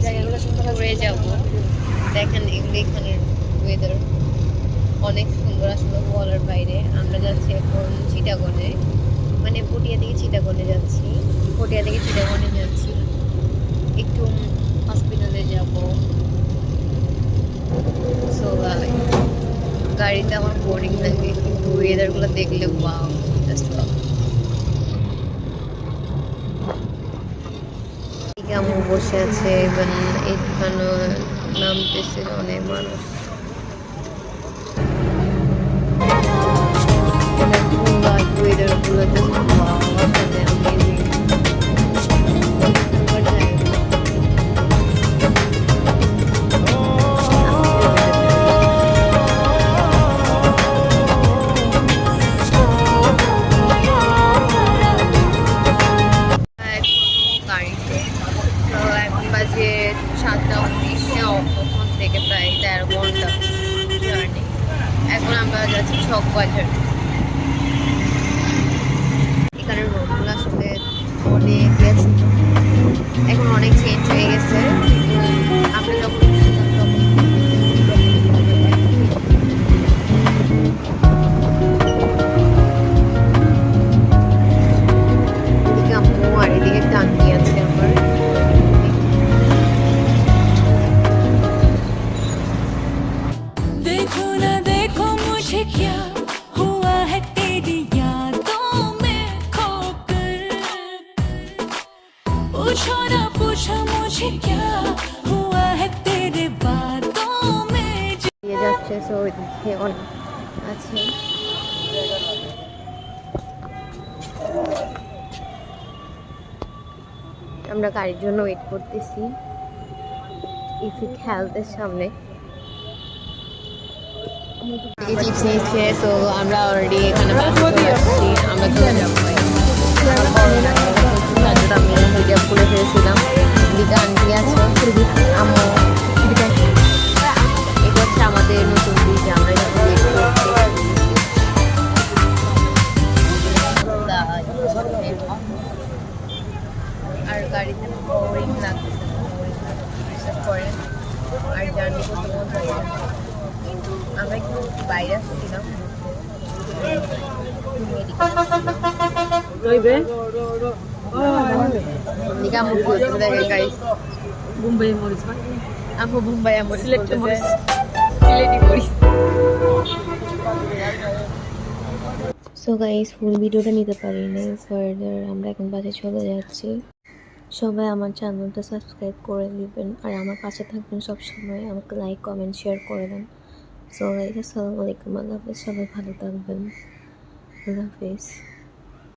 যাচ্ছি ঘুরে যাব। দেখেন এগুলো এখানের ওয়েদার অনেক সুন্দর, আসলে বলার বাইরে। আমরা যাচ্ছি এখন চিটাগনে, মানে পটিয়া থেকে চিটাগনে যাচ্ছি, পটিয়া থেকে চিটাগনে যাচ্ছি, একটু হসপিটালে যাব। সো গাড়িতে আমার বোরিং লাগে, কিন্তু ওয়েদারগুলো দেখলে ওয়াও, জাস্ট ওয়াও। কেমন বসে আছে, ইভেন এখানে নামতেছে অনেক মানুষ। ওয়েদারগুলো জাস্ট ওয়াও, আসলে অ্যামেজিং। গাড়িতে তো এখন বাজে 7:19, ওখান থেকে প্রায় 13 ঘন্টা জার্নি। এখন আমরা যাচ্ছি চক বাজার। এখানের রোডগুলো আসলে অনেক এখন অনেক চেঞ্জ হয়ে গেছে। আমরা যখন আম্মু আর এদিকে টাঙ্কি আছে আমার। देखो ना देखो मुझे क्या हुआ है तेरी यादों में खोकर, पूछो ना पूछो मुझे क्या हुआ है तेरे बातों में। দিয়ে যাচ্ছে, সো ওইদিকে অনেক আছে। আমরা গাড়ির জন্য ওয়েট করতেছি ইফিক হেলথের সামনে। চিপস নিচ্ছে, সো আমরা অলরেডি এখানে বাসে চলে আসছি। আমরা চলে যাবো, আমি হিজাব খুলে ফেলেছিলাম। দিকে আন্টি আছে, আম্মু। এটা হচ্ছে আমাদের নতুন ব্রিজ, আমরা যখন ওয়েট করছি। আর গাড়িতে বোরিং লাগতেছে না, বিশ্বাস করেন। আর জার্নি করতে মজা লাগে। আমরা একটু বাইরে আসছিলাম, সো গাইস ফুল ভিডিওটা নিতে পারিনি ফার্দার, আমরা এখন বাসে চলে যাচ্ছি। সবাই আমার চ্যানেলটা সাবস্ক্রাইব করে দিবেন আর আমার পাশে থাকবেন সবসময়, আমাকে লাইক কমেন্ট শেয়ার করে দেন। সো গাইস আসসালামু আলাইকুম, আল্লাহ হাফেজ, সবাই ভালো থাকবেন, আল্লাহ হাফেজ।